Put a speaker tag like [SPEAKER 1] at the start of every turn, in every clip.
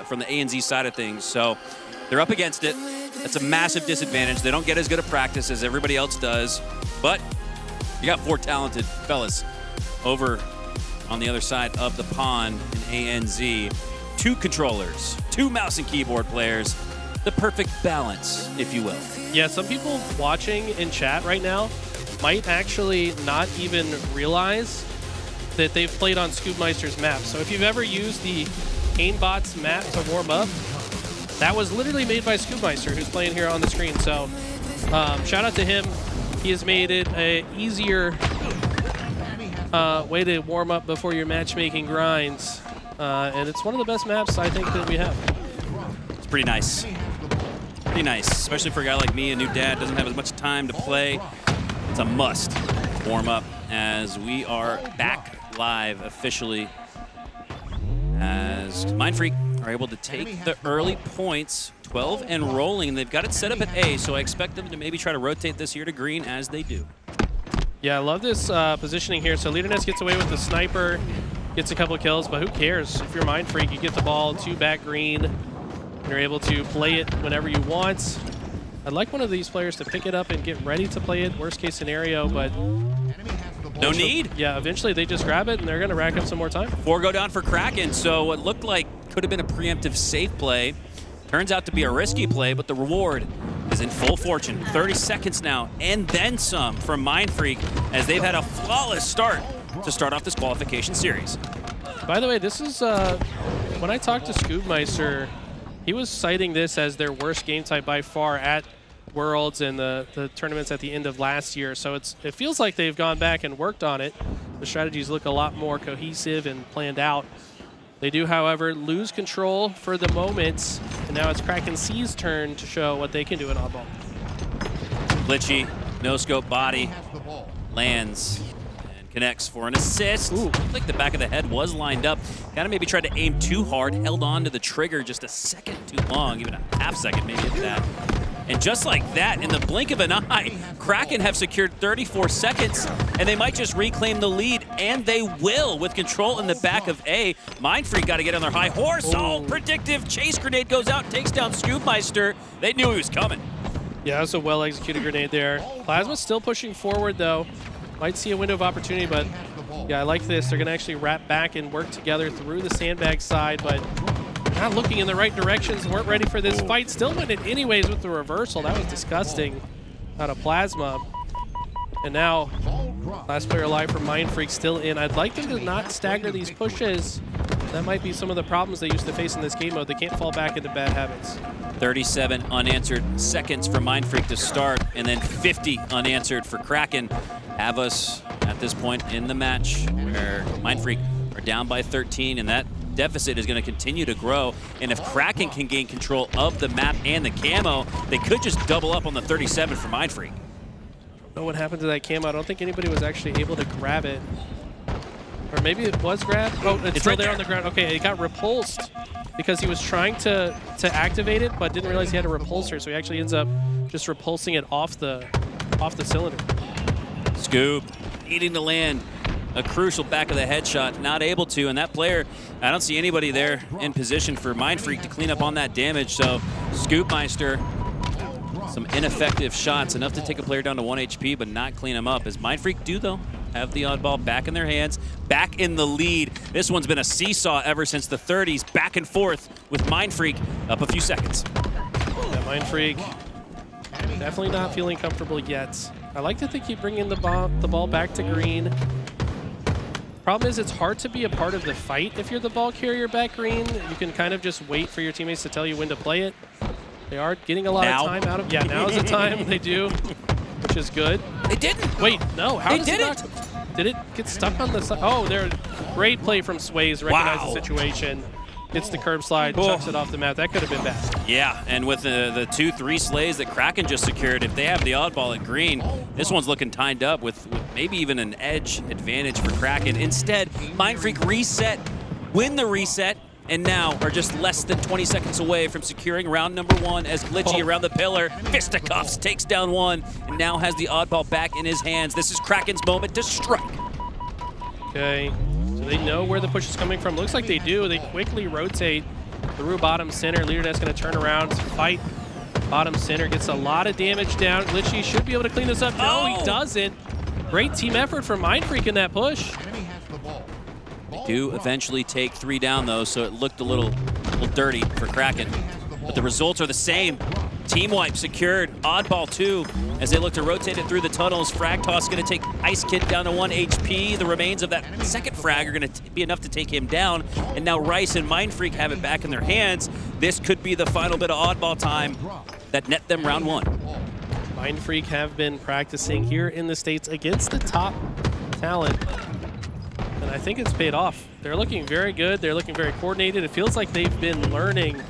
[SPEAKER 1] from the ANZ side of things. So they're up against it. That's a massive disadvantage. They don't get as good a practice as everybody else does. But you got 4 talented fellas over on the other side of the pond in ANZ. 2 controllers, 2 mouse and keyboard players. The perfect balance, if you will.
[SPEAKER 2] Yeah, some people watching in chat right now might actually not even realize that they've played on Scoobmeistr's map. So if you've ever used the Ainebot's map to warm up, that was literally made by Scoobmeistr, who's playing here on the screen. So shout out to him. He has made it an easier way to warm up before your matchmaking grinds. And it's one of the best maps, I think, that we have.
[SPEAKER 1] It's pretty nice. Pretty nice, especially for a guy like me, a new dad, doesn't have as much time to play. It's a must warm up as we are back live officially as Mindfreak are able to take the early points, 12 and rolling. They've got it set up at A, so I expect them to maybe try to rotate this here to green as they do.
[SPEAKER 2] Yeah, I love this positioning here. So LeaderNess gets away with the sniper, gets a couple of kills, but who cares? If you're Mindfreak, you get the ball to back green, and you're able to play it whenever you want. I'd like one of these players to pick it up and get ready to play it, worst case scenario, but
[SPEAKER 1] no need.
[SPEAKER 2] Yeah, eventually they just grab it and they're going to rack up some more time.
[SPEAKER 1] 4 go down for Kraken, so what looked like could have been a preemptive safe play turns out to be a risky play, but the reward is in full fortune. 30 seconds now, and then some from Mindfreak as they've had a flawless start to start off this qualification series.
[SPEAKER 2] By the way, this is, when I talked to Scoobmeistr, he was citing this as their worst game type by far at Worlds and the tournaments at the end of last year. So it feels like they've gone back and worked on it. The strategies look a lot more cohesive and planned out. They do, however, lose control for the moment, and now it's KrakenSeas' turn to show what they can do in oddball.
[SPEAKER 1] Glitchy, no-scope body, lands, and connects for an assist.
[SPEAKER 2] Ooh.
[SPEAKER 1] Looked like the back of the head was lined up. Kind of maybe tried to aim too hard, held on to the trigger just a second too long, even a half second maybe if that. And just like that, in the blink of an eye, Kraken have secured 34 seconds, and they might just reclaim the lead, and they will with control in the back of A. Mindfreak got to get on their high horse. Oh, predictive chase grenade goes out, takes down Scoobmeistr. They knew he was coming.
[SPEAKER 2] Yeah, that's a well-executed grenade there. Plasma's still pushing forward, though. Might see a window of opportunity, but yeah, I like this. They're going to actually wrap back and work together through the sandbag side, but not looking in the right directions, weren't ready for this fight. Still win it anyways with the reversal. That was disgusting out of Plasma. And now, last player alive for Mindfreak still in. I'd like them to not stagger these pushes. That might be some of the problems they used to face in this game mode. They can't fall back into bad habits.
[SPEAKER 1] 37 unanswered seconds for Mindfreak to start, and then 50 unanswered for Kraken. Have us at this point in the match where Mindfreak are down by 13, and that deficit is going to continue to grow. And if Kraken can gain control of the map and the camo, they could just double up on the 37 for Mindfreak.
[SPEAKER 2] I don't know what happened to that camo. I don't think anybody was actually able to grab it. Or maybe it was grabbed. Oh, it's still
[SPEAKER 1] right
[SPEAKER 2] there
[SPEAKER 1] there
[SPEAKER 2] on the ground. Okay, it got repulsed because he was trying to activate it, but didn't realize he had a repulsor, so he actually ends up just repulsing it off the cylinder.
[SPEAKER 1] Scoob needing to land a crucial back of the headshot, not able to, and that player, I don't see anybody there in position for Mindfreak to clean up on that damage, so Scoobmeistr, some ineffective shots, enough to take a player down to 1 HP, but not clean him up. As Mindfreak do, though, have the oddball back in their hands, back in the lead. This one's been a seesaw ever since the 30s, back and forth with Mindfreak up a few seconds.
[SPEAKER 2] Yeah, Mindfreak definitely not feeling comfortable yet. I like to think he'd bring in the ball back to green. Problem is, it's hard to be a part of the fight if you're the ball carrier back green. You can kind of just wait for your teammates to tell you when to play it. They are getting a lot of time out of. Yeah, now is the time they do, which is good.
[SPEAKER 1] They didn't.
[SPEAKER 2] Wait, no. How
[SPEAKER 1] they
[SPEAKER 2] does
[SPEAKER 1] didn't.
[SPEAKER 2] It not, did it get stuck on the side? Oh, there. Great play from Swayz. Recognized the situation. Gets the curb slide, chucks it off the map. That could have been bad.
[SPEAKER 1] Yeah, and with the 2-3 slays that Kraken just secured, if they have the oddball at green, this one's looking tied up with maybe even an edge advantage for Kraken. Instead, Mindfreak reset, win the reset, and now are just less than 20 seconds away from securing round number 1 as Glitchy around the pillar, fisticuffs, takes down one, and now has the oddball back in his hands. This is Kraken's moment to strike.
[SPEAKER 2] Okay. They know where the push is coming from. Looks like they do. They quickly rotate through bottom center. LeaderNess going to turn around, fight bottom center, gets a lot of damage down. Glitchy should be able to clean this up. No, he doesn't. Great team effort from Mindfreak in that push.
[SPEAKER 1] They do eventually take 3 down, though, so it looked a little dirty for Kraken. But the results are the same. Team wipe secured. Oddball 2 as they look to rotate it through the tunnels. Frag toss going to take IceKid down to 1 HP. The remains of that second frag are going to be enough to take him down. And now wryce and Mindfreak have it back in their hands. This could be the final bit of oddball time that net them round 1.
[SPEAKER 2] Mindfreak have been practicing here in the States against the top talent. And I think it's paid off. They're looking very good. They're looking very coordinated. It feels like they've been learning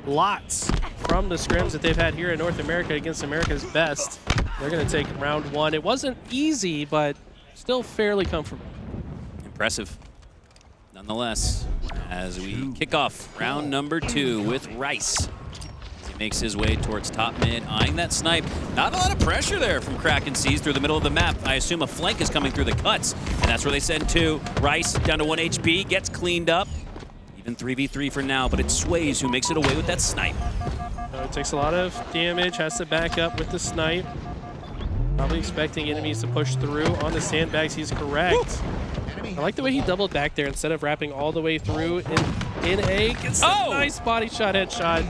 [SPEAKER 2] lots from the scrims that they've had here in North America against America's best. They're going to take round 1. It wasn't easy, but still fairly comfortable.
[SPEAKER 1] Impressive. Nonetheless, as we kick off round number 2 with wryce. As he makes his way towards top mid, eyeing that snipe. Not a lot of pressure there from KrakenSeas through the middle of the map. I assume a flank is coming through the cuts, and that's where they send 2. wryce down to 1 HP, gets cleaned up. Even 3v3 for now, but it's Swayz who makes it away with that snipe.
[SPEAKER 2] It takes a lot of damage, has to back up with the snipe. Probably expecting enemies to push through on the sandbags. He's correct. Woo! I like the way he doubled back there instead of wrapping all the way through in A. Gets a nice body shot, headshot.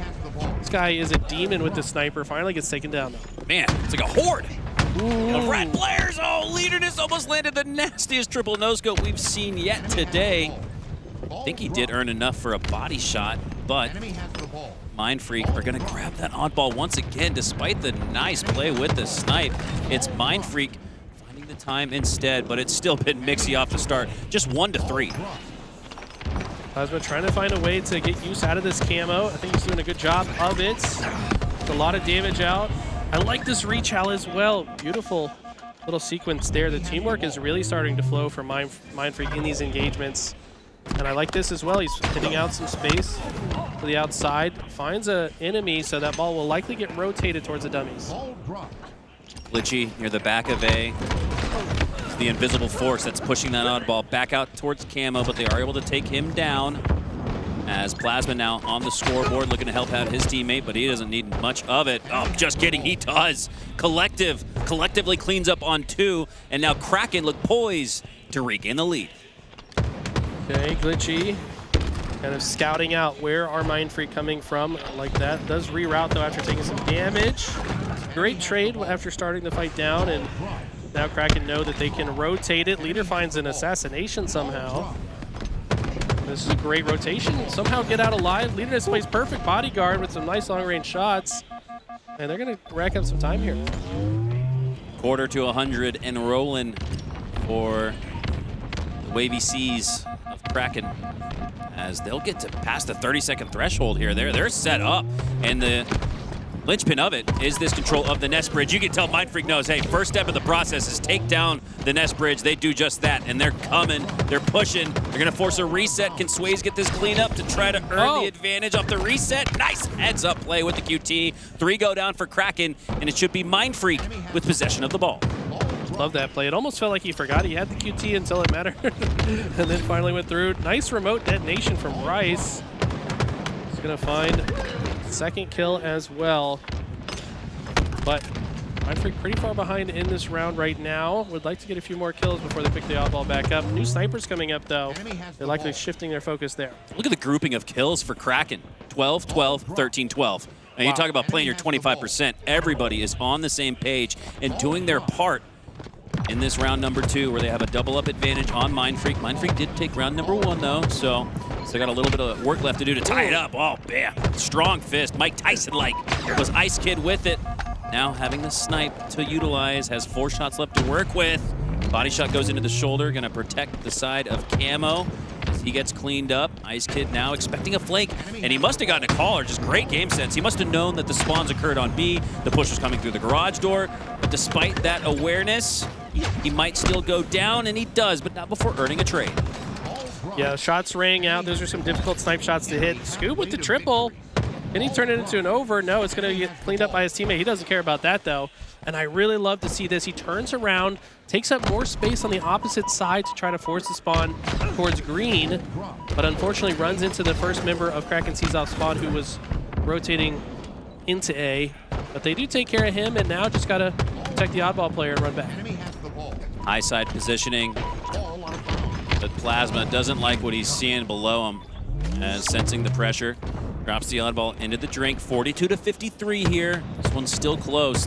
[SPEAKER 2] This guy is a demon with the sniper. Finally gets taken down, though.
[SPEAKER 1] Man, it's like a horde of rat players. Oh, LeaderNess almost landed the nastiest triple no-scope we've seen yet today. I think he did earn enough for a body shot, but Mindfreak are going to grab that oddball once again, despite the nice play with the snipe. It's Mindfreak finding the time instead, but it's still been mixy off the start. Just 1 to 3.
[SPEAKER 2] Plasma trying to find a way to get use out of this camo. I think he's doing a good job of it. It's a lot of damage out. I like this rechal as well. Beautiful little sequence there. The teamwork is really starting to flow from Mindfreak in these engagements. And I like this as well. He's hitting out some space to the outside. Finds an enemy, so that ball will likely get rotated towards the dummies.
[SPEAKER 1] Glitchy near the back of A. It's the invisible force that's pushing that oddball back out towards camo, but they are able to take him down. As Plasma now on the scoreboard looking to help out his teammate, but he doesn't need much of it. Oh, just kidding, he does. Collectively cleans up on 2, and now Kraken look poised to regain the lead.
[SPEAKER 2] Okay, Glitchy kind of scouting out where are Mindfreak coming from like that. Does reroute though after taking some damage. Great trade after starting the fight down, and now Kraken know that they can rotate it. Leader finds an assassination somehow. This is a great rotation. Somehow get out alive. LeaderNess plays perfect bodyguard with some nice long-range shots, and they're going to rack up some time here.
[SPEAKER 1] Quarter to 100 and rolling for the wavy seas of Kraken, as they'll get to pass the 30-second threshold here. They're set up, and the linchpin of it is this control of the nest bridge. You can tell Mindfreak knows, hey, first step of the process is take down the nest bridge. They do just that, and they're coming, they're pushing. They're gonna force a reset. Can Swayz get this clean up to try to earn the advantage off the reset? Nice heads up play with the QT. 3 go down for Kraken, and it should be Mindfreak with possession of the ball.
[SPEAKER 2] Love that play. It almost felt like he forgot he had the QT until it mattered, and then finally went through. Nice remote detonation from wryce. He's gonna find second kill as well, but Mindfreak pretty far behind in this round right now. Would like to get a few more kills before they pick the oddball back up. New snipers coming up though. They're likely shifting their focus there.
[SPEAKER 1] Look at the grouping of kills for Kraken. 12, 12, 13, 12. And you talk about playing your 25%. Everybody is on the same page and doing their part in this round number 2, where they have a double-up advantage on Mindfreak. Mindfreak did take round number 1, though, so they got a little bit of work left to do to tie it up. Oh, bam. Strong fist. Mike Tyson-like was IceKid with it. Now having the snipe to utilize, has 4 shots left to work with. Body shot goes into the shoulder, going to protect the side of camo as he gets cleaned up. IceKid now expecting a flank, and he must have gotten a call, or just great game sense. He must have known that the spawns occurred on B. The push was coming through the garage door. But despite that awareness, he might still go down, and he does, but not before earning a trade.
[SPEAKER 2] Yeah, shots rang out. Those are some difficult snipe shots to hit. Scoob with the triple. Can he turn it into an over? No, it's going to get cleaned up by his teammate. He doesn't care about that, though. And I really love to see this. He turns around, takes up more space on the opposite side to try to force the spawn towards green, but unfortunately runs into the first member of KrakenSeasGG spawn who was rotating into A. But they do take care of him, and now just got to protect the oddball player and run back.
[SPEAKER 1] High side positioning, but Plasma doesn't like what he's seeing below him, as sensing the pressure. Drops the oddball into the drink. 42-53 here. This one's still close.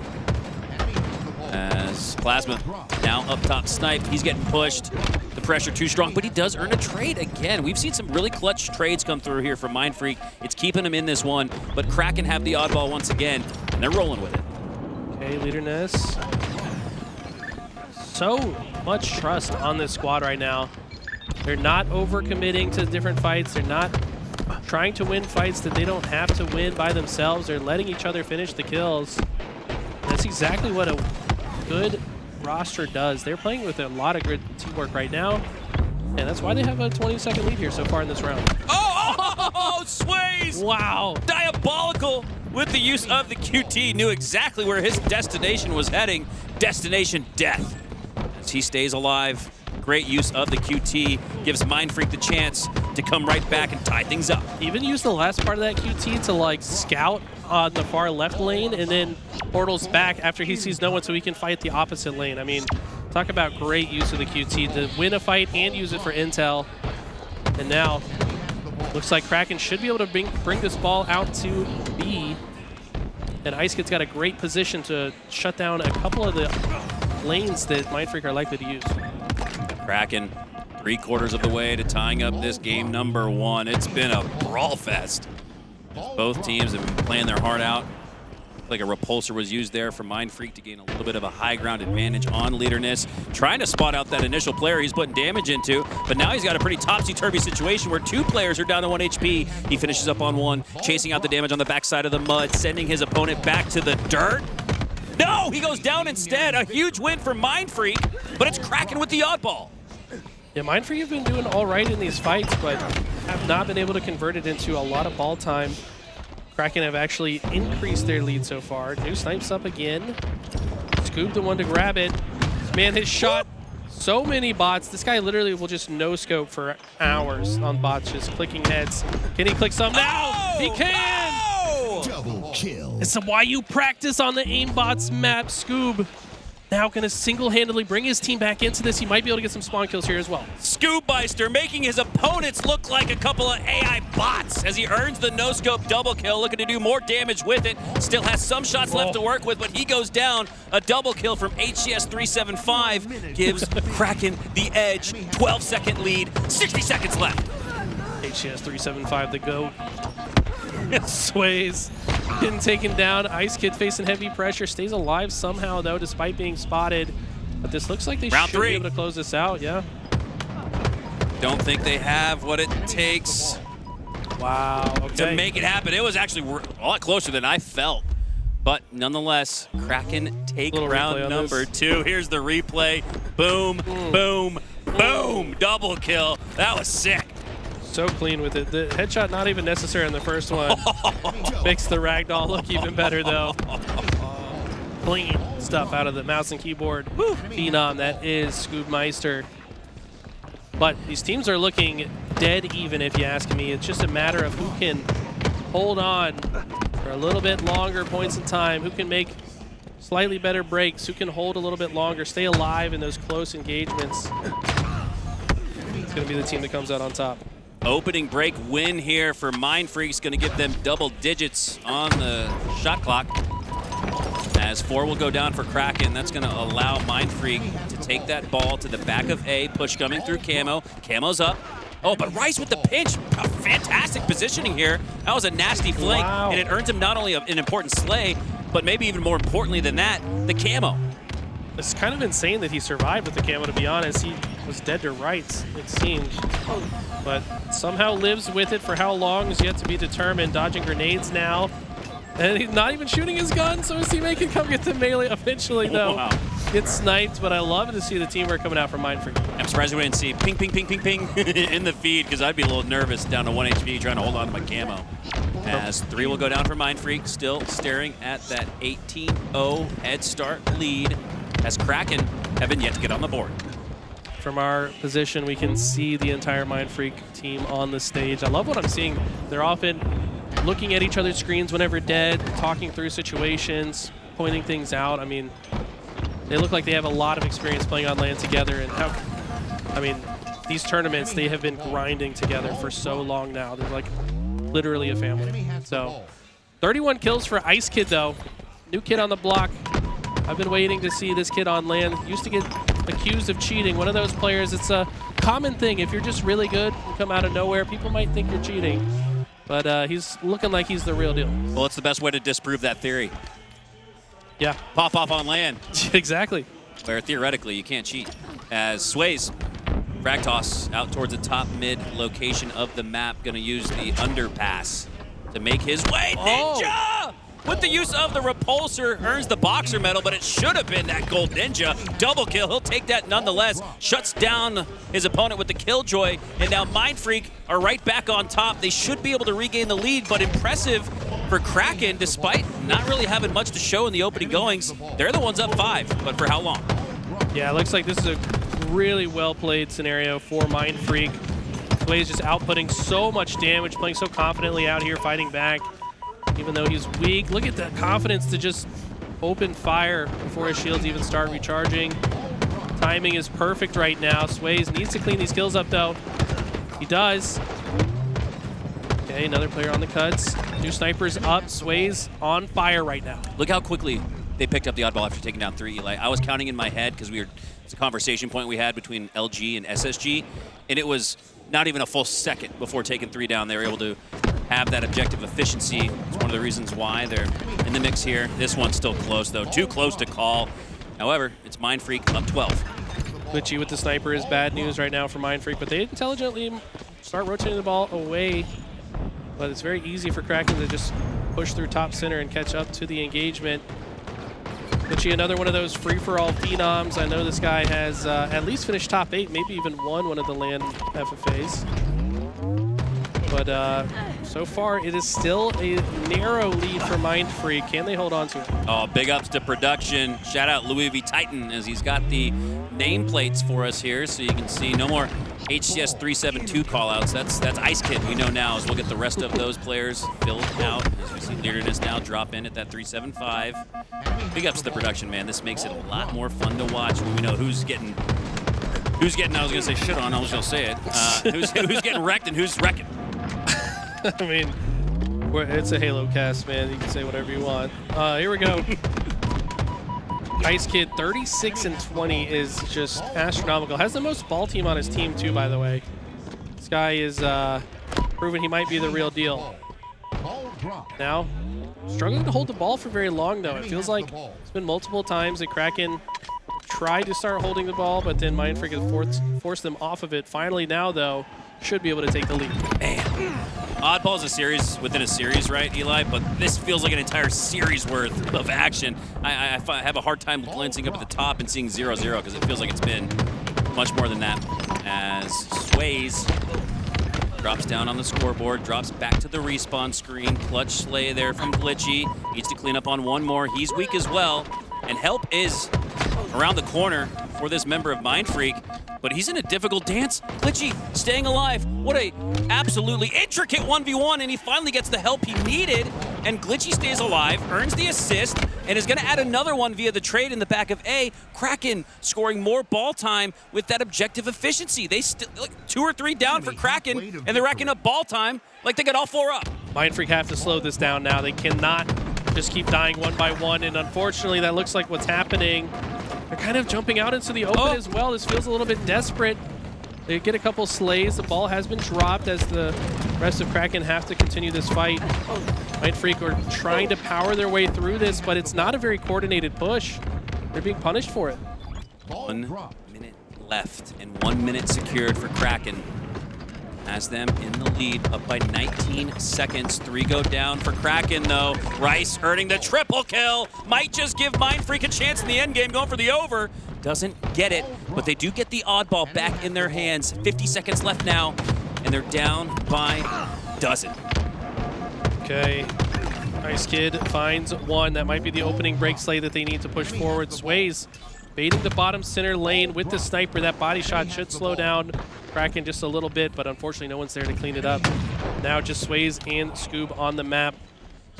[SPEAKER 1] As Plasma now up top snipe. He's getting pushed. The pressure too strong, but he does earn a trade again. We've seen some really clutch trades come through here from Mindfreak. It's keeping him in this one, but Kraken have the oddball once again, and they're rolling with it.
[SPEAKER 2] Okay, LeaderNess. So much trust on this squad right now. They're not overcommitting to different fights. They're not trying to win fights that they don't have to win by themselves. They're letting each other finish the kills. That's exactly what a good roster does. They're playing with a lot of good teamwork right now, and that's why they have a 20-second lead here so far in this round.
[SPEAKER 1] Oh, Swayz!
[SPEAKER 2] Wow.
[SPEAKER 1] Diabolical with the use of the QT. Knew exactly where his destination was heading. Destination death. As he stays alive. Great use of the QT. Gives Mindfreak the chance to come right back and tie things up.
[SPEAKER 2] Even use the last part of that QT to like scout on the far left lane and then portals back after he sees no one so he can fight the opposite lane. I mean, talk about great use of the QT to win a fight and use it for intel. And now, looks like Kraken should be able to bring this ball out to B. And IceKid's got a great position to shut down a couple of the lanes that Mindfreak are likely to use.
[SPEAKER 1] Kraken 3/4 of the way to tying up this game number 1. It's been a brawl fest. Both teams have been playing their heart out. Like a repulsor was used there for Mindfreak to gain a little bit of a high ground advantage on LeaderNess. Trying to spot out that initial player he's putting damage into, but now he's got a pretty topsy-turvy situation where 2 players are down to 1 HP. He finishes up on 1, chasing out the damage on the backside of the mud, sending his opponent back to the dirt. No, he goes down instead. A huge win for Mindfreak, but it's Kraken with the oddball.
[SPEAKER 2] Yeah, Mindfreak have been doing all right in these fights, but have not been able to convert it into a lot of ball time. Kraken have actually increased their lead so far. New snipes up again. Scoob the one to grab it. Man, his shot, so many bots. This guy literally will just no-scope for hours on bots, just clicking heads. Can he click some now?
[SPEAKER 1] Oh,
[SPEAKER 2] He can!
[SPEAKER 1] Oh!
[SPEAKER 3] Double kill.
[SPEAKER 2] It's why you practice on the aimbots map. Scoob now going to single-handedly bring his team back into this. He might be able to get some spawn kills here as well.
[SPEAKER 1] Scoobmeistr making his opponents look like a couple of AI bots as he earns the no-scope double kill, looking to do more damage with it. Still has some shots left to work with, but he goes down. A double kill from HCS 375 gives Kraken the edge. 12-second lead, 60 seconds left.
[SPEAKER 2] HCS 375 the GOAT. Swayz getting taken down. IceKid facing heavy pressure. Stays alive somehow, though, despite being spotted. But this looks like they
[SPEAKER 1] Round
[SPEAKER 2] should
[SPEAKER 1] 3.
[SPEAKER 2] be able to close this out, yeah.
[SPEAKER 1] Don't think they have what it takes
[SPEAKER 2] Wow,
[SPEAKER 1] to
[SPEAKER 2] okay.
[SPEAKER 1] make it happen. It was actually a lot closer than I felt. But nonetheless, Kraken take
[SPEAKER 2] Little
[SPEAKER 1] round
[SPEAKER 2] replay on
[SPEAKER 1] number
[SPEAKER 2] this.
[SPEAKER 1] 2. Here's the replay. Boom, boom, boom. Double kill. That was sick.
[SPEAKER 2] So clean with it. The headshot not even necessary on the first one. Makes the ragdoll look even better, though. Clean stuff out of the mouse and keyboard. Phenom, that is Scoobmeistr. But these teams are looking dead even, if you ask me. It's just a matter of who can hold on for a little bit longer points in time, who can make slightly better breaks, who can hold a little bit longer, stay alive in those close engagements. It's going to be the team that comes out on top.
[SPEAKER 1] Opening break win here for Mindfreak is going to give them double digits on the shot clock. As 4 will go down for Kraken. That's going to allow Mindfreak to take that ball to the back of A. Push coming through Camo. Camo's up. Oh, but Wryce with the pinch. A fantastic positioning here. That was a nasty flank.
[SPEAKER 2] Wow.
[SPEAKER 1] And it earns him not only an important slay, but maybe even more importantly than that, the camo.
[SPEAKER 2] It's kind of insane that he survived with the camo, to be honest. He was dead to rights, it seemed. But somehow lives with it for how long is yet to be determined. Dodging grenades now. And he's not even shooting his gun, so his teammate can come get the melee eventually, though.
[SPEAKER 1] Wow.
[SPEAKER 2] Gets sniped, but I love to see the teamwork coming out from Mindfreak.
[SPEAKER 1] I'm surprised we didn't see ping, ping, ping, ping, ping in the feed, because I'd be a little nervous down to 1 HP trying to hold on to my camo. As 3 will go down for Mindfreak, still staring at that 18-0 head start lead as Kraken haven't yet to get on the board.
[SPEAKER 2] From our position, we can see the entire Mindfreak team on the stage. I love what I'm seeing. They're often looking at each other's screens whenever dead, talking through situations, pointing things out. I mean, they look like they have a lot of experience playing on LAN together. And I mean, these tournaments, they have been grinding together for so long now. They're like literally a family. So 31 kills for IceKid, though. New kid on the block. I've been waiting to see this kid on LAN. Used to get accused of cheating. One of those players, it's a common thing. If you're just really good, you come out of nowhere, people might think you're cheating. But he's looking like he's the real deal.
[SPEAKER 1] Well, it's the best way to disprove that theory.
[SPEAKER 2] Yeah.
[SPEAKER 1] Pop off on LAN.
[SPEAKER 2] Exactly.
[SPEAKER 1] Where theoretically you can't cheat. As Swayz, frag toss out towards the top mid location of the map, gonna use the underpass to make his way. Ninja! With the use of the repulsor, earns the boxer medal, but it should have been that gold ninja. Double kill, he'll take that nonetheless. Shuts down his opponent with the killjoy, and now Mindfreak are right back on top. They should be able to regain the lead, but impressive for Kraken, despite not really having much to show in the opening goings. They're the ones up 5, but for how long?
[SPEAKER 2] Yeah, it looks like this is a really well-played scenario for Mindfreak. Swayz just outputting so much damage, playing so confidently out here, fighting back. Even though he's weak, look at the confidence to just open fire before his shields even start recharging. Timing is perfect right now. Swayz needs to clean these kills up, though. He does. Okay, another player on the cuts. 2 snipers up. Swayz on fire right now.
[SPEAKER 1] Look how quickly they picked up the oddball after taking down 3, Eli. I was counting in my head because it's a conversation point we had between LG and SSG, and it was not even a full second before taking 3 down. They were able to have that objective efficiency. It's one of the reasons why they're in the mix here. This one's still close, though. Too close to call. However, it's Mindfreak up 12.
[SPEAKER 2] Glitchy with the sniper is bad news right now for Mindfreak, but they intelligently start rotating the ball away. But it's very easy for Kraken to just push through top center and catch up to the engagement. Glitchy, another one of those free-for-all phenoms. I know this guy has at least finished top 8, maybe even won one of the LAN FFAs. But so far, it is still a narrow lead for Mindfreak. Can they hold on to it?
[SPEAKER 1] Oh, big ups to production. Shout out Louis V. Titan as he's got the nameplates for us here, so you can see no more HCS 372 callouts. That's IceKid we know now, as we'll get the rest of those players filled out. As we see LeaderNess now drop in at that 375. Big ups to the production, man. This makes it a lot more fun to watch when we know who's getting, I was going to say shit on, I was going to say it. Who's getting wrecked and who's wrecking.
[SPEAKER 2] I mean, it's a Halo cast, man. You can say whatever you want. Here we go. IceKid, 36-20 is just astronomical. Has the most ball team on his team, too, by the way. This guy is proving he might be the real deal. Now, struggling to hold the ball for very long, though. It feels like it's been multiple times that Kraken tried to start holding the ball, but then Mindfreak has forced them off of it. Finally now, though, should be able to take the lead.
[SPEAKER 1] Man. Oddball is a series within a series, right, Eli? But this feels like an entire series worth of action. I have a hard time glancing up at the top and seeing 0-0 because it feels like it's been much more than that. As Swayz drops down on the scoreboard, drops back to the respawn screen. Clutch slay there from Glitchy. Needs to clean up on one more. He's weak as well. And help is around the corner for this member of Mindfreak, but he's in a difficult dance. Glitchy staying alive. What a absolutely intricate 1v1, and he finally gets the help he needed, and Glitchy stays alive, earns the assist, and is going to add another one via the trade in the back of A. Kraken scoring more ball time with that objective efficiency. They still, like 2 or 3 down for Kraken, and they're racking up ball time like they got all 4 up.
[SPEAKER 2] Mindfreak have to slow this down now. They cannot just keep dying one by one, and unfortunately that looks like what's happening. They're kind of jumping out into the open as well. This feels a little bit desperate. They get a couple slays. The ball has been dropped as the rest of Kraken have to continue this fight. Mindfreak are trying to power their way through this, but it's not a very coordinated push. They're being punished for it.
[SPEAKER 1] 1 minute left and 1 minute secured for Kraken. Has them in the lead, up by 19 seconds. 3 go down for Kraken, though. Wryce earning the triple kill. Might just give Mindfreak a chance in the end game, going for the over. Doesn't get it, but they do get the oddball back in their hands. 50 seconds left now, and they're down by dozen.
[SPEAKER 2] Okay, Okay. IceKid finds one. That might be the opening break slay that they need to push forward. Swayz baiting the bottom center lane with the sniper. That body shot should slow down Kraken just a little bit, but unfortunately no one's there to clean it up. Now just Swayz and Scoob on the map.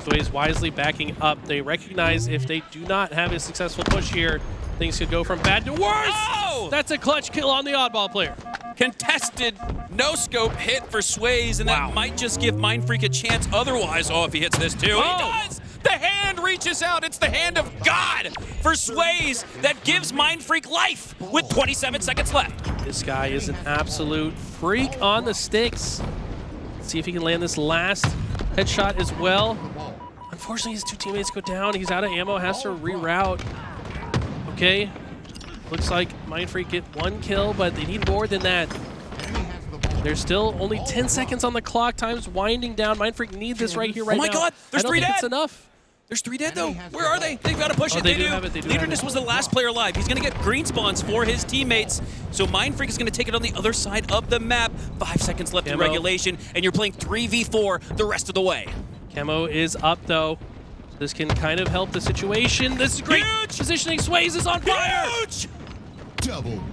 [SPEAKER 2] Swayz wisely backing up. They recognize if they do not have a successful push here, things could go from bad to worse.
[SPEAKER 1] Oh!
[SPEAKER 2] That's a clutch kill on the oddball player.
[SPEAKER 1] Contested, no scope hit for Swayz, and that might just give Mindfreak a chance otherwise. Oh, if he hits this too.
[SPEAKER 2] Oh.
[SPEAKER 1] He does! The hand reaches out. It's the hand of God for Swayz that gives Mindfreak life with 27 seconds left.
[SPEAKER 2] This guy is an absolute freak on the sticks. Let's see if he can land this last headshot as well. Unfortunately, his two teammates go down. He's out of ammo, has to reroute. Okay. Looks like Mindfreak get one kill, but they need more than that. There's still only 10 seconds on the clock. Time's winding down. Mindfreak need this right here, right now.
[SPEAKER 1] Oh my God, there's
[SPEAKER 2] I don't
[SPEAKER 1] three
[SPEAKER 2] think
[SPEAKER 1] dead.
[SPEAKER 2] It's enough.
[SPEAKER 1] There's 3 dead though. Where are they? They've got to push it.
[SPEAKER 2] They do have it. They do have
[SPEAKER 1] LeaderNess
[SPEAKER 2] it.
[SPEAKER 1] was the last player alive. He's going to get green spawns for his teammates. So Mindfreak is going to take it on the other side of the map. 5 seconds left in regulation, and you're playing 3v4 the rest of the way.
[SPEAKER 2] Camo is up though. This can kind of help the situation. This is great.
[SPEAKER 1] Huge!
[SPEAKER 2] Positioning. Swayz is on fire.
[SPEAKER 1] Huge!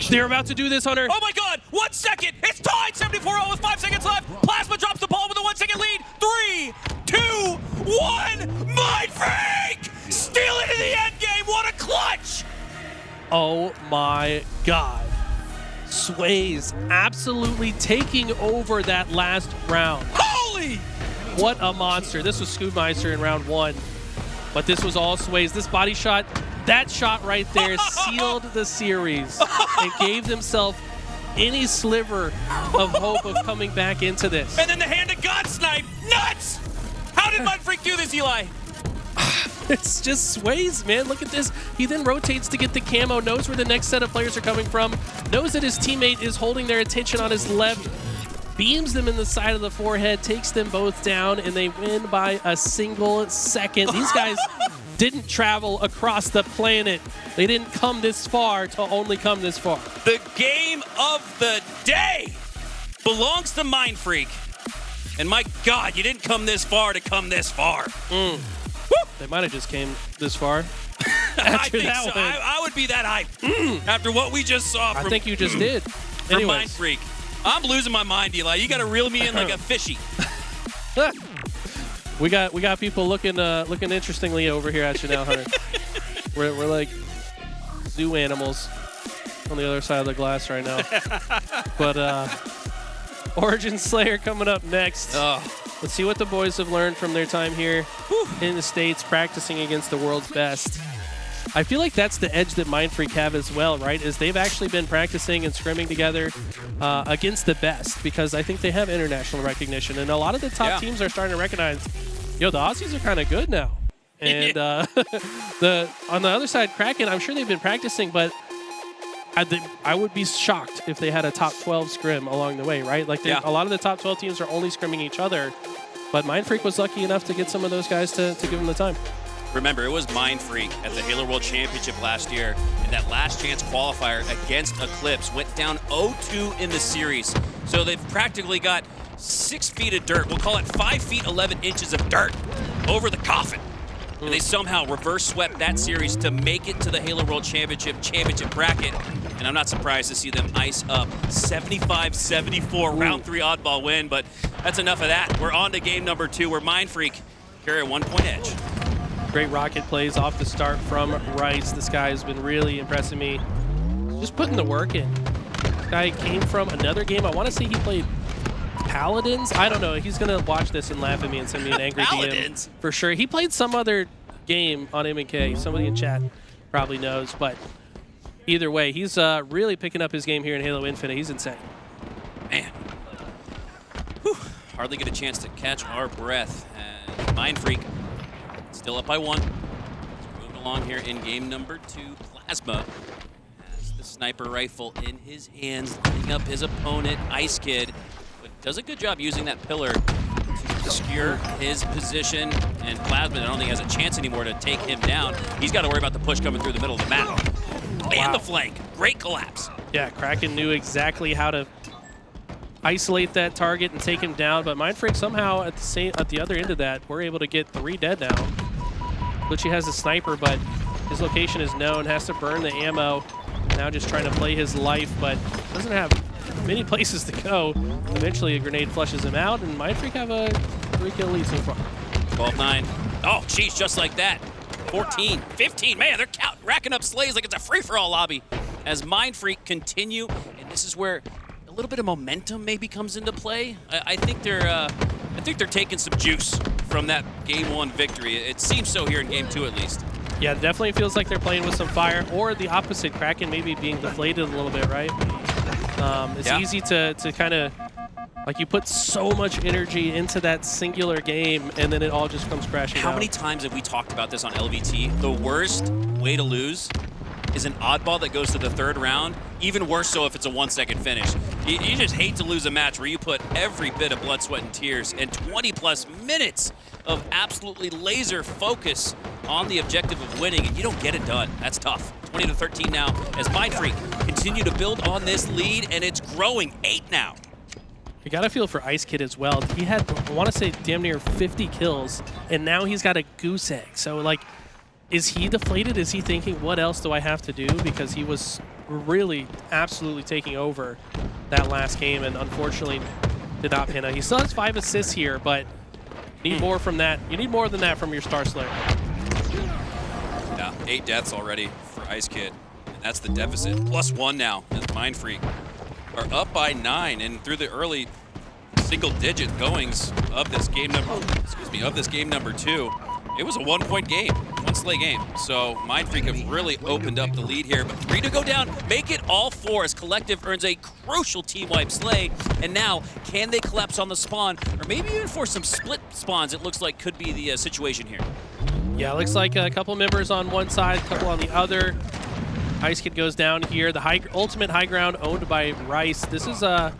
[SPEAKER 2] They're about to do this, Hunter.
[SPEAKER 1] Oh my God! 1 second! It's tied 74-0 with 5 seconds left. Plasma drops the ball with a 1 second lead. 3, 2, 1. Mindfreak! Steal it in the end game. What a clutch!
[SPEAKER 2] Oh my God. Swayz absolutely taking over that last round.
[SPEAKER 1] Holy!
[SPEAKER 2] What a monster. This was Scoobmeistr in round 1, but this was all Swayz. This body shot, that shot right there sealed the series and gave themselves any sliver of hope of coming back into this.
[SPEAKER 1] And then the hand of God snipe. Nuts! How did Mindfreak do this, Eli?
[SPEAKER 2] It's just Swayz, man. Look at this. He then rotates to get the camo, knows where the next set of players are coming from, knows that his teammate is holding their attention on his left, beams them in the side of the forehead, takes them both down, and they win by a single second. These guys didn't travel across the planet. They didn't come this far to only come this far.
[SPEAKER 1] The game of the day belongs to Mindfreak. And my God, you didn't come this far to come this far.
[SPEAKER 2] They might have just came this far.
[SPEAKER 1] I think so. I would be that hype after what we just saw from,
[SPEAKER 2] I think you just did.
[SPEAKER 1] from Mindfreak. I'm losing my mind, Eli. You got to reel me in like a fishy.
[SPEAKER 2] We got people looking interestingly over here at you now, Hunter. we're like zoo animals on the other side of the glass right now. But Origin Slayer coming up next. Let's see what the boys have learned from their time here in the States practicing against the world's best. I feel like that's the edge that Mindfreak have as well, right? Is they've actually been practicing and scrimming together against the best, because I think they have international recognition. And a lot of the top teams are starting to recognize, yo, the Aussies are kind of good now. And on the other side, Kraken, I'm sure they've been practicing, but I would be shocked if they had a top 12 scrim along the way, right? Like a lot of the top 12 teams are only scrimming each other, but Mindfreak was lucky enough to get some of those guys to give them the time.
[SPEAKER 1] Remember, it was Mindfreak at the Halo World Championship last year, and that last chance qualifier against Eclipse went down 0-2 in the series. So they've practically got 6 feet of dirt. We'll call it 5 feet 11 inches of dirt over the coffin. And they somehow reverse swept that series to make it to the Halo World Championship bracket. And I'm not surprised to see them ice up 75-74 round 3 oddball win, but that's enough of that. We're on to game number 2 where Mindfreak carry a 1-point edge.
[SPEAKER 2] Great rocket plays off the start from wryce. This guy has been really impressing me. Just putting the work in. This guy came from another game. I want to say he played Paladins. I don't know. He's going to watch this and laugh at me and send me an angry DM for sure. He played some other game on M&K. Somebody in chat probably knows. But either way, he's really picking up his game here in Halo Infinite. He's insane.
[SPEAKER 1] Man. Whew. Hardly get a chance to catch our breath. And Mindfreak still up by 1. Moving along here in game number 2. Plasma has the sniper rifle in his hands, lighting up his opponent, IceKid. Does a good job using that pillar to obscure his position. And Plasma, I don't think has a chance anymore to take him down. He's got to worry about the push coming through the middle of the map. And the flank. Great collapse.
[SPEAKER 2] Yeah, Kraken knew exactly how to isolate that target and take him down, but Mindfreak somehow at the other end of that, we're able to get 3 dead now. Glitchy has a sniper, but his location is known, has to burn the ammo. Now just trying to play his life, but doesn't have many places to go. Eventually a grenade flushes him out, and Mindfreak have a 3-kill lead so far.
[SPEAKER 1] 12-9. Oh, geez, just like that. 14, 15. Man, they're racking up slays like it's a free-for-all lobby as Mindfreak continue, and this is where a little bit of momentum maybe comes into play. I think they're taking some juice from that Game 1 victory. It seems so here in Game 2 at least.
[SPEAKER 2] Yeah, it definitely feels like they're playing with some fire, or the opposite, Kraken maybe being deflated a little bit, right? It's easy to kind of, like, you put so much energy into that singular game, and then it all just comes crashing out.
[SPEAKER 1] How many times have we talked about this on LVT? The worst way to lose is an oddball that goes to the 3rd round, even worse so if it's a 1-second finish. You just hate to lose a match where you put every bit of blood, sweat, and tears and 20-plus minutes of absolutely laser focus on the objective of winning, and you don't get it done. That's tough. 20-13 now as Mindfreak continue to build on this lead, and it's growing. 8 now.
[SPEAKER 2] You gotta feel for IceKid as well. He had, I want to say, damn near 50 kills, and now he's got a goose egg. So, like, is he deflated? Is he thinking, what else do I have to do? Because he was really absolutely taking over that last game, and unfortunately did not pan out. He still has 5 assists here, but you need more from that. You need more than that from your Star Slayer.
[SPEAKER 1] Yeah, 8 deaths already for IceKid, and that's the deficit. +1 now as Mindfreak are up by 9, and through the early single-digit goings of this game number 2, it was a 1-point game, 1-slay game. So Mindfreak have really opened up the lead here, but 3 to go down, make it all 4 as Collective earns a crucial team wipe slay. And now, can they collapse on the spawn, or maybe even force some split spawns? It looks like could be the situation here.
[SPEAKER 2] Yeah, it looks like a couple members on one side, a couple on the other. IceKid goes down here. The ultimate high ground owned by wryce. This is, I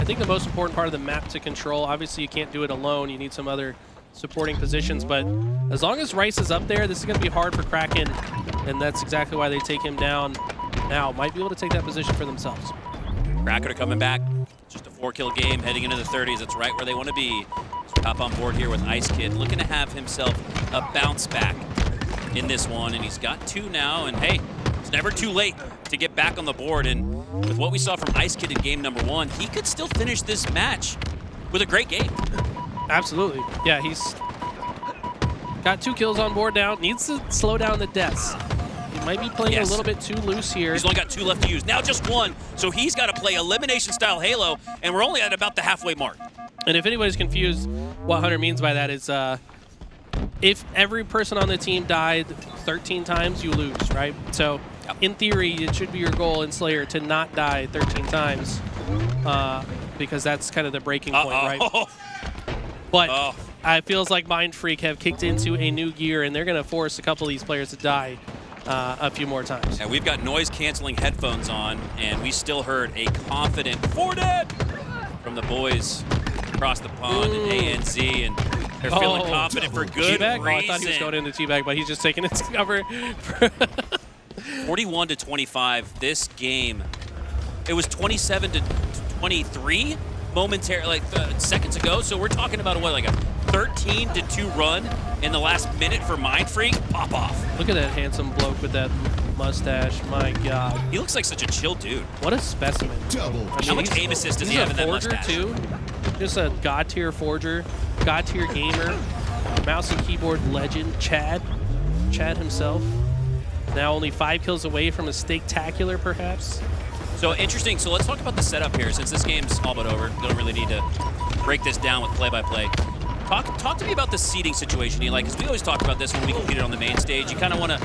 [SPEAKER 2] think, the most important part of the map to control. Obviously, you can't do it alone. You need some other supporting positions, but as long as wryce is up there, this is going to be hard for Kraken, and that's exactly why they take him down now. Might be able to take that position for themselves.
[SPEAKER 1] Kraken are coming back. Just a 4-kill game heading into the 30s. That's right where they want to be. So hop on board here with IceKid, looking to have himself a bounce back in this one, and he's got 2 now, and hey, it's never too late to get back on the board, and with what we saw from IceKid in game number 1, he could still finish this match with a great game.
[SPEAKER 2] Absolutely. Yeah, he's got 2 kills on board now. Needs to slow down the deaths. He might be playing a little bit too loose here.
[SPEAKER 1] He's only got 2 left to use. Now just 1, so he's got to play elimination-style Halo, and we're only at about the halfway mark.
[SPEAKER 2] And if anybody's confused what Hunter means by that is if every person on the team died 13 times, you lose, right? So in theory, it should be your goal in Slayer to not die 13 times because that's kind of the breaking point, right? But it feels like Mindfreak have kicked into a new gear, and they're going to force a couple of these players to die a few more times.
[SPEAKER 1] And we've got noise-canceling headphones on, and we still heard a confident 4 dead from the boys across the pond in ANZ, and they're feeling confident for good reason.
[SPEAKER 2] I thought he was going into teabag, but he's just taking his cover.
[SPEAKER 1] 41-25. This game, it was 27-23 momentarily, seconds ago. So we're talking about what, like a 13-2 run in the last minute for Mindfreak. Pop off.
[SPEAKER 2] Look at that handsome bloke with that mustache. My God.
[SPEAKER 1] He looks like such a chill dude.
[SPEAKER 2] What a specimen.
[SPEAKER 1] How much aim assist does he have in that mustache?
[SPEAKER 2] He's a forger too. Just a god tier forger, god tier gamer, mouse and keyboard legend, Chad himself. Now only 5 kills away from a steak-tacular, perhaps.
[SPEAKER 1] So interesting. So let's talk about the setup here. Since this game's all but over, don't really need to break this down with play-by-play. Talk to me about the seating situation, Eli, because we always talk about this when we competed on the main stage. You kind of want to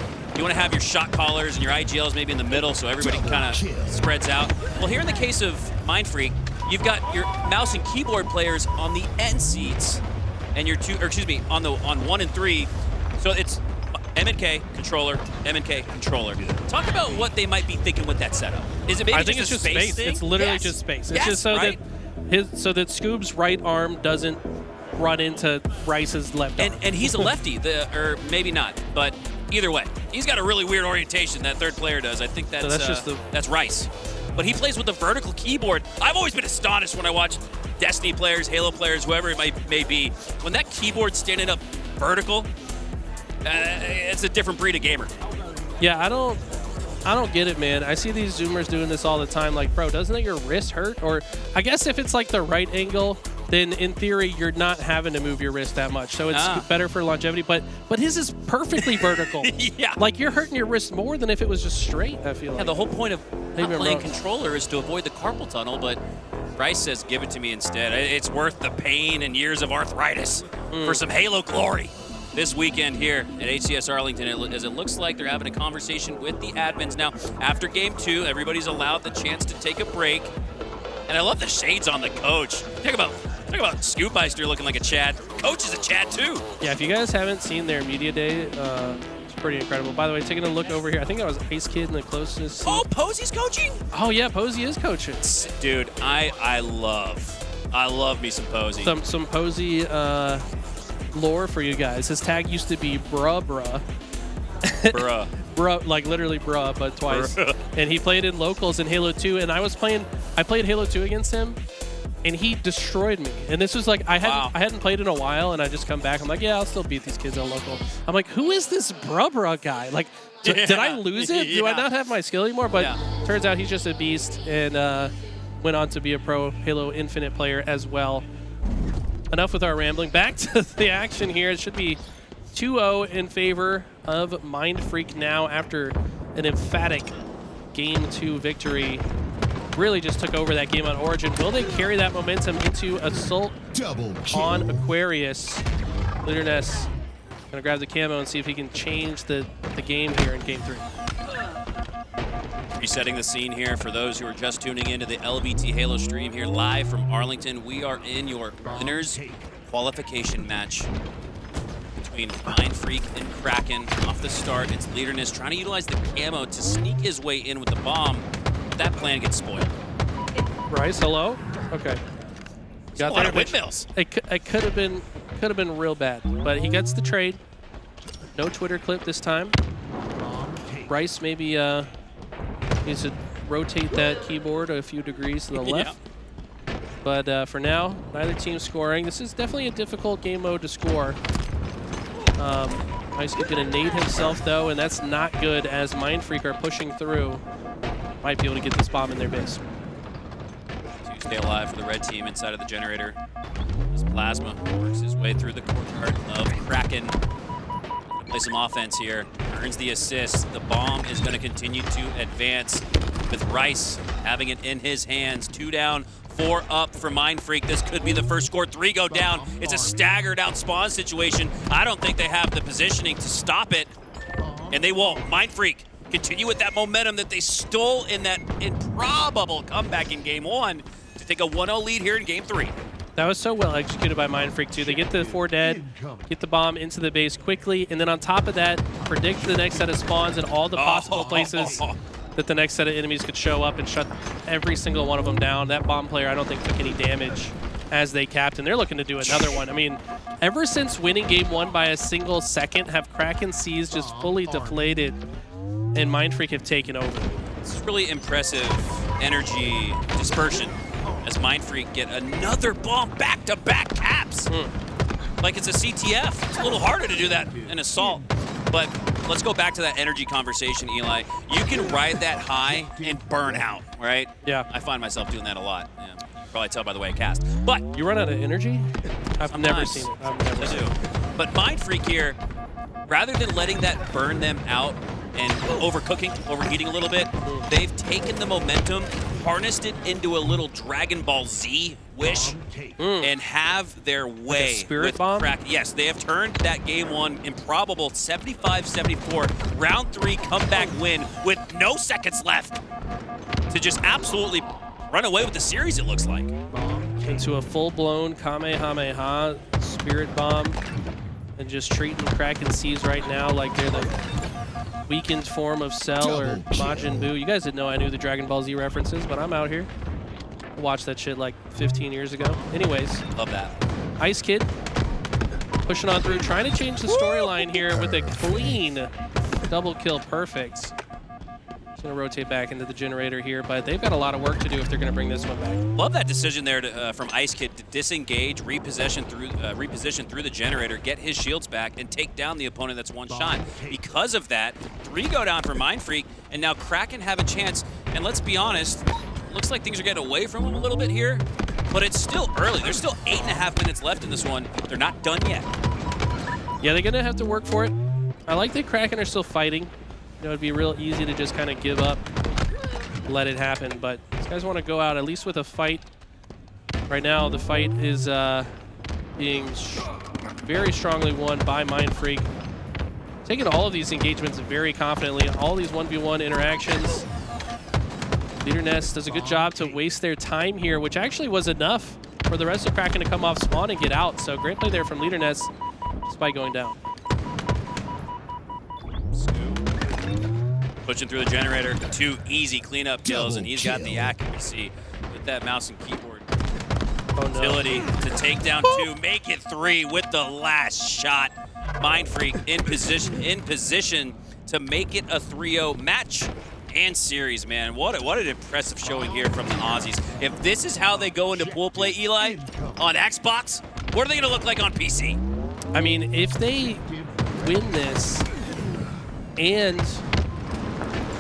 [SPEAKER 1] have your shot callers and your IGLs maybe in the middle so everybody kind of spreads out. Well, here in the case of Mindfreak, you've got your mouse and keyboard players on the end seats, and your on 1 and 3. So it's M&K controller, M&K controller. Talk about what they might be thinking with that setup. Is it maybe
[SPEAKER 2] I think it's just space thing? It's literally just space. It's just so that Scoob's right arm doesn't run into wryce's left arm.
[SPEAKER 1] And he's a lefty, or maybe not, but either way, he's got a really weird orientation that third player does. I think that's wryce. but he plays with a vertical keyboard. I've always been astonished when I watch Destiny players, Halo players, whoever it may be. When that keyboard's standing up vertical, it's a different breed of gamer.
[SPEAKER 2] Yeah, I don't get it, man. I see these Zoomers doing this all the time. Like, bro, doesn't your wrist hurt? Or I guess if it's like the right angle, then in theory you're not having to move your wrist that much, so it's better for longevity. But his is perfectly vertical.
[SPEAKER 1] Yeah.
[SPEAKER 2] Like, you're hurting your wrist more than if it was just straight, I feel like.
[SPEAKER 1] Yeah, the whole point of not playing controller is to avoid the carpal tunnel, but Wryce says give it to me instead. It's worth the pain and years of arthritis for some Halo glory. This weekend here at HCS Arlington, as it looks like they're having a conversation with the admins. Now, after game 2, everybody's allowed the chance to take a break. And I love the shades on the coach. Talk about Scoobmeistr looking like a Chad. Coach is a Chad too.
[SPEAKER 2] Yeah, if you guys haven't seen their media day, it's pretty incredible. By the way, taking a look over here, I think that was IceKid in the closest seat.
[SPEAKER 1] Oh, Posey's coaching?
[SPEAKER 2] Oh yeah, Posey is coaching.
[SPEAKER 1] Dude, I love me some Posey.
[SPEAKER 2] Some Posey lore for you guys. His tag used to be bruh.
[SPEAKER 1] Bruh.
[SPEAKER 2] Bruh, like literally bruh, but twice. Bruh. And he played in locals in Halo 2, and I played Halo 2 against him, and he destroyed me. And this was like, I hadn't played in a while, and I just come back. I'm like, yeah, I'll still beat these kids on local. I'm like, who is this bruh guy? Like, did I lose it? Do I not have my skill anymore? But turns out he's just a beast, and went on to be a pro Halo Infinite player as well. Enough with our rambling. Back to the action here. It should be 2-0 in favor of Mindfreak now after an emphatic Game 2 victory. Really just took over that game on Origin. Will they carry that momentum into Assault on Aquarius? LeaderNess gonna grab the camo and see if he can change the game here in Game 3.
[SPEAKER 1] Resetting the scene here for those who are just tuning into the LVT Halo stream here live from Arlington. We are in your winners qualification match between Mindfreak and Kraken. Off the start, it's LeaderNess trying to utilize the camo to sneak his way in with the bomb. That plan gets spoiled.
[SPEAKER 2] Wryce, hello? Okay.
[SPEAKER 1] Got a lot of windmills.
[SPEAKER 2] It could have been real bad, but he gets the trade. No Twitter clip this time. Wryce maybe needs to rotate that keyboard a few degrees to the left. Yeah. But for now, neither team scoring. This is definitely a difficult game mode to score. IceKid gonna nade himself though, and that's not good as Mindfreak are pushing through. Might be able to get this bomb in their base.
[SPEAKER 1] To stay alive for the red team inside of the generator. As Plasma works his way through the courtyard of Kraken. Play some offense here. Earns the assist. The bomb is going to continue to advance with Wryce having it in his hands. 2 down, 4 up for Mindfreak. This could be the first score. 3 go down. It's a staggered out spawn situation. I don't think they have the positioning to stop it. And they won't. Mindfreak continue with that momentum that they stole in that improbable comeback in Game 1 to take a 1-0 lead here in Game 3.
[SPEAKER 2] That was so well executed by Mindfreak too. They get the 4 dead, get the bomb into the base quickly, and then on top of that, predict the next set of spawns and all the possible places that the next set of enemies could show up and shut every single one of them down. That bomb player, I don't think, took any damage as they capped, and they're looking to do another one. I mean, ever since winning Game 1 by a single second, have KrakenSeas just fully deflated, and Mindfreak have taken over.
[SPEAKER 1] This is really impressive energy dispersion as Mindfreak get another bomb back-to-back caps. Like it's a CTF. It's a little harder to do that in Assault. But let's go back to that energy conversation, Eli. You can ride that high and burn out, right?
[SPEAKER 2] Yeah.
[SPEAKER 1] I find myself doing that a lot. Yeah. You can probably tell by the way I cast. But
[SPEAKER 2] you run out of energy? I've never seen it. I've never seen it.
[SPEAKER 1] But Mindfreak here, rather than letting that burn them out and overheating a little bit, they've taken the momentum, harnessed it into a little Dragon Ball Z wish, and have their way.
[SPEAKER 2] Like a spirit bomb?
[SPEAKER 1] Yes, they have turned that Game 1 improbable 75-74 round 3 comeback win with no seconds left to just absolutely run away with the series, it looks like.
[SPEAKER 2] Into a full-blown Kamehameha spirit bomb, and just treating KrakenSeas right now like they're the weakened form of Cell or Majin Buu. You guys didn't know I knew the Dragon Ball Z references, but I'm out here. I watched that shit like 15 years ago. Anyways.
[SPEAKER 1] Love that.
[SPEAKER 2] IceKid pushing on through, trying to change the storyline here with a clean double kill. Perfect. Gonna rotate back into the generator here, but they've got a lot of work to do if they're gonna bring this one back.
[SPEAKER 1] Love that decision there from IceKid to disengage, reposition through the generator, get his shields back, and take down the opponent that's one shot. Because of that, 3 go down for Mindfreak, and now Kraken have a chance. And let's be honest, looks like things are getting away from him a little bit here, but it's still early. There's still 8.5 minutes left in this one. They're not done yet.
[SPEAKER 2] Yeah, they're gonna have to work for it. I like that Kraken are still fighting. You know, it'd be real easy to just kind of give up, let it happen. But these guys want to go out at least with a fight. Right now, the fight is being very strongly won by Mindfreak. Taking all of these engagements very confidently. All these 1v1 interactions. LeaderNess does a good job to waste their time here, which actually was enough for the rest of Kraken to come off spawn and get out. So great play there from LeaderNess, despite going down.
[SPEAKER 1] Pushing through the generator, 2 easy cleanup kills, and he's got the accuracy with that mouse and keyboard utility to take down 2, make it 3 with the last shot. Mindfreak in position to make it a 3-0 match and series, man. What an impressive showing here from the Aussies. If this is how they go into pool play, Eli, on Xbox, what are they gonna look like on PC?
[SPEAKER 2] I mean, if they win this, and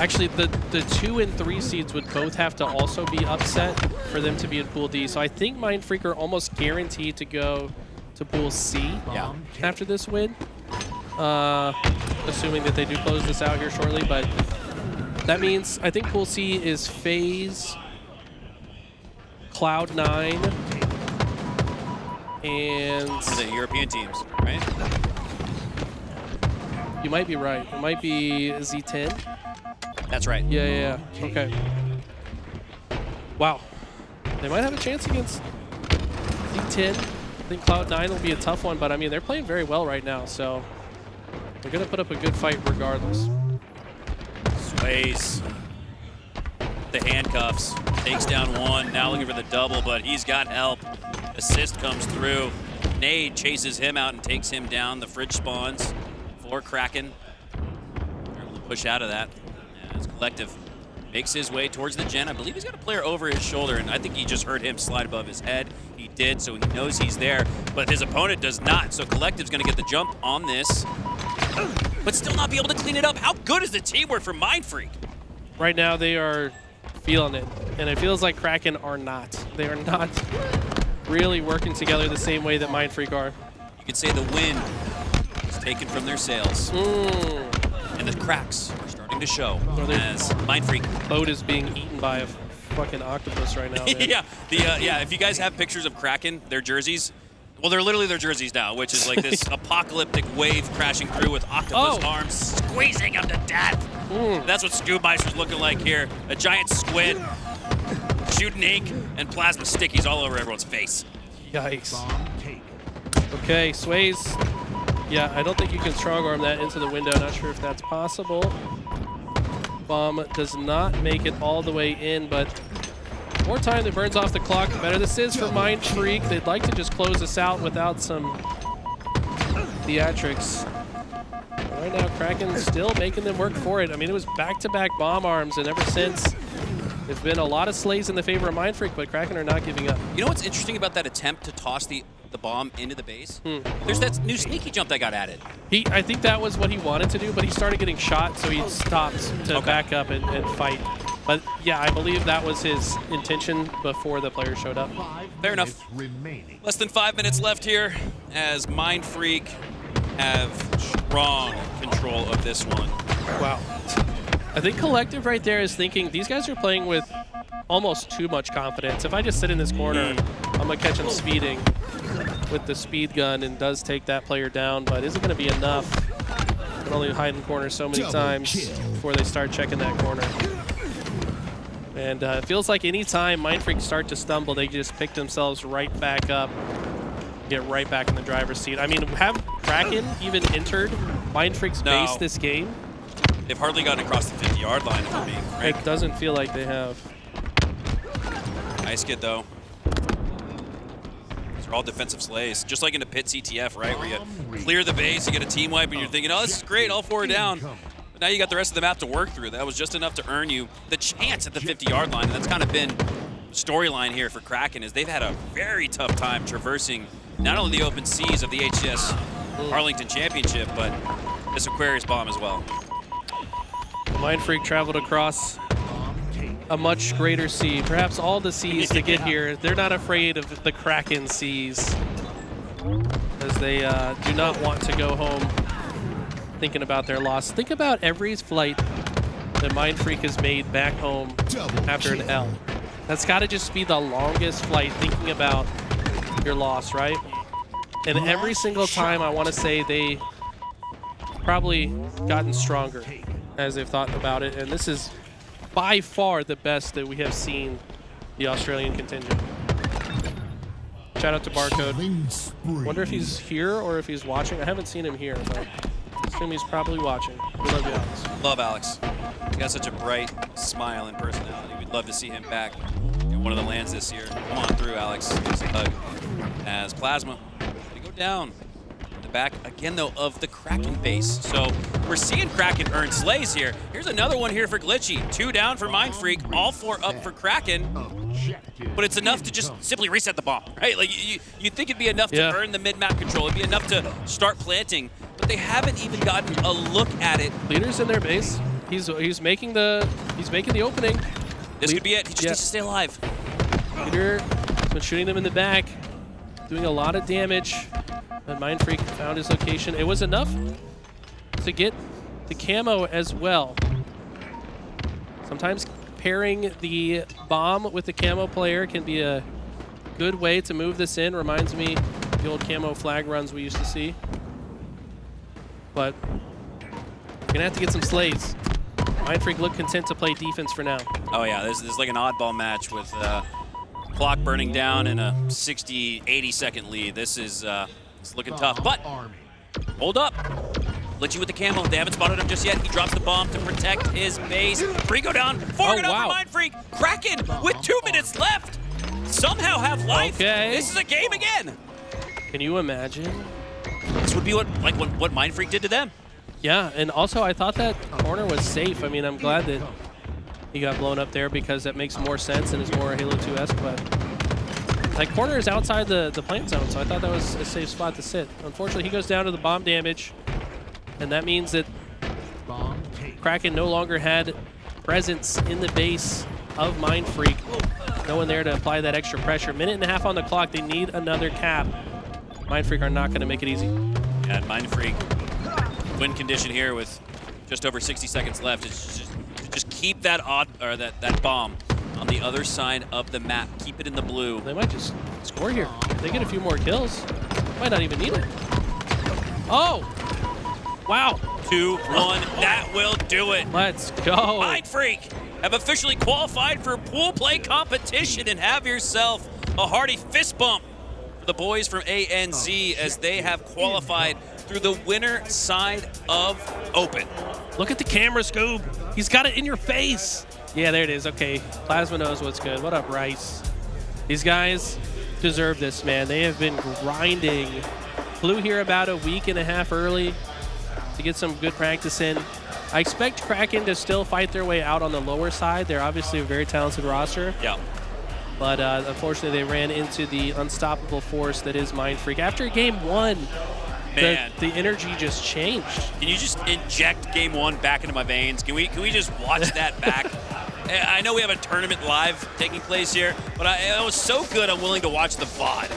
[SPEAKER 2] actually the 2 and 3 seeds would both have to also be upset for them to be in Pool D. So I think Mindfreak are almost guaranteed to go to Pool C after this win. Assuming that they do close this out here shortly, but that means I think Pool C is FaZe, Cloud9, and
[SPEAKER 1] the European teams, right?
[SPEAKER 2] You might be right. It might be Z10.
[SPEAKER 1] That's right.
[SPEAKER 2] Yeah. Okay. Wow. They might have a chance against Z10. I think Cloud9 will be a tough one, but I mean, they're playing very well right now, so they're going to put up a good fight regardless.
[SPEAKER 1] Swayz, the handcuffs, takes down 1, now looking for the double, but he's got help. Assist comes through. Nade chases him out and takes him down. The fridge spawns for Kraken. They're able to push out of that. As Collective makes his way towards the gen. I believe he's got a player over his shoulder, and I think he just heard him slide above his head. He did, so he knows he's there, but his opponent does not. So Collective's gonna get the jump on this, but still not be able to clean it up. How good is the teamwork from Mindfreak?
[SPEAKER 2] Right now, they are feeling it, and it feels like Kraken are not. They are not really working together the same way that Mindfreak are.
[SPEAKER 1] You could say the wind is taken from their sails, and the cracks are starting to show as Mindfreak.
[SPEAKER 2] Boat is being eaten by a fucking octopus right now. Man.
[SPEAKER 1] yeah. If you guys have pictures of Kraken, their jerseys, well, they're literally their jerseys now, which is like this apocalyptic wave crashing through with octopus arms squeezing them to death. That's what Scoobmeistr's looking like here. A giant squid shooting ink and plasma stickies all over everyone's face.
[SPEAKER 2] Yikes. Okay, Swayz. Yeah, I don't think you can strong arm that into the window. Not sure if that's possible. Bomb does not make it all the way in, but more time that burns off the clock, the better this is for Mindfreak. They'd like to just close this out without some theatrics. Right now, Kraken's still making them work for it. I mean, it was back-to-back bomb arms, and ever since, it's been a lot of slays in the favor of Mindfreak, but Kraken are not giving up.
[SPEAKER 1] You know what's interesting about that attempt to toss the bomb into the base? There's that new sneaky jump that got added.
[SPEAKER 2] I think that was what he wanted to do, but he started getting shot, so he stopped to back up and fight. But yeah, I believe that was his intention before the player showed up.
[SPEAKER 1] Fair enough. Less than 5 minutes left here as Mindfreak have strong control of this one.
[SPEAKER 2] Wow. I think Collective right there is thinking these guys are playing with almost too much confidence. If I just sit in this corner, I'm going to catch him speeding with the speed gun and does take that player down, but is it going to be enough? Can only hide in corners so many times before they start checking that corner. And it feels like any time Mindfreak start to stumble, they just pick themselves right back up, get right back in the driver's seat. I mean, have Kraken even entered Mindfreak's base this game?
[SPEAKER 1] They've hardly gotten across the 50-yard line, if I'm being frank.
[SPEAKER 2] It doesn't feel like they have.
[SPEAKER 1] IceKid, though. These are all defensive slays, just like in a pit CTF, right? Where you clear the base, you get a team wipe, and you're thinking, oh, this is great, all 4 are down. But now you got the rest of the map to work through. That was just enough to earn you the chance at the 50-yard line. And that's kind of been storyline here for Kraken, is they've had a very tough time traversing not only the open seas of the HCS Arlington Championship, but this Aquarius bomb as well.
[SPEAKER 2] Mindfreak traveled across a much greater sea, perhaps all the seas to get here. They're not afraid of the Kraken seas, as they do not want to go home thinking about their loss. Think about every flight that Mindfreak has made back home after an L. That's got to just be the longest flight, thinking about your loss, right? And every single time, I want to say they probably gotten stronger as they've thought about it. And this is by far the best that we have seen the Australian contingent. Shout out to Barcode. Wonder if he's here or if he's watching. I haven't seen him here, but I assume he's probably watching. We love you, Alex.
[SPEAKER 1] Love Alex. He got such a bright smile and personality. We'd love to see him back in one of the lands this year. Come on through, Alex. Give us a hug. As Plasma, they go down in the back again, though, of the Kraken base. So we're seeing Kraken earn slays here. Here's another one here for Glitchy. 2 down for Mindfreak, all 4 up for Kraken. But it's enough to just simply reset the bomb, right? Like you think it'd be enough to earn the mid-map control. It'd be enough to start planting, but they haven't even gotten a look at it.
[SPEAKER 2] Leader's in their base. He's making the opening.
[SPEAKER 1] This could be it. He just needs to stay alive.
[SPEAKER 2] Leader has been shooting them in the back, doing a lot of damage. And Mindfreak found his location. It was enough to get the camo as well. Sometimes pairing the bomb with the camo player can be a good way to move this in. Reminds me of the old camo flag runs we used to see. But we're gonna have to get some slays. Mindfreak look content to play defense for now.
[SPEAKER 1] Oh yeah, this is like an oddball match with clock burning down and a 60, 80-second lead. This is it's looking tough, but hold up. Glitchy with the camo. They haven't spotted him just yet. He drops the bomb to protect his base. 3 go down, 4 go down for Mindfreak. Kraken with 2 minutes left. Somehow have life.
[SPEAKER 2] Okay.
[SPEAKER 1] This is a game again.
[SPEAKER 2] Can you imagine?
[SPEAKER 1] This would be what Mindfreak did to them.
[SPEAKER 2] Yeah, and also I thought that corner was safe. I mean, I'm glad that he got blown up there because that makes more sense and is more Halo 2-esque, but that corner is outside the plant zone, so I thought that was a safe spot to sit. Unfortunately, he goes down to the bomb damage, and that means that Kraken no longer had presence in the base of Mindfreak. No one there to apply that extra pressure. 1.5 minutes on the clock. They need another cap. Mindfreak are not going to make it easy.
[SPEAKER 1] Yeah, Mindfreak win condition here with just over 60 seconds left. It's just keep that that bomb on the other side of the map. Keep it in the blue.
[SPEAKER 2] They might just score here. If they get a few more kills, might not even need it. Oh! Wow.
[SPEAKER 1] 2-1. That will do it.
[SPEAKER 2] Let's go.
[SPEAKER 1] Mindfreak have officially qualified for pool play competition, and have yourself a hearty fist bump for the boys from ANZ as they have qualified through the winner side of Open.
[SPEAKER 2] Look at the camera, Scoob. He's got it in your face. Yeah, there it is. Okay, Plasma knows what's good. What up, Rice? These guys deserve this, man. They have been grinding. Flew here about a 1.5 weeks early to get some good practice in. I expect Kraken to still fight their way out on the lower side. They're obviously a very talented roster.
[SPEAKER 1] Yeah.
[SPEAKER 2] But unfortunately, they ran into the unstoppable force that is Mindfreak. After game 1,
[SPEAKER 1] man,
[SPEAKER 2] the energy just changed.
[SPEAKER 1] Can you just inject game 1 back into my veins? Can we just watch that back? I know we have a tournament live taking place here, but it was so good I'm willing to watch the VOD.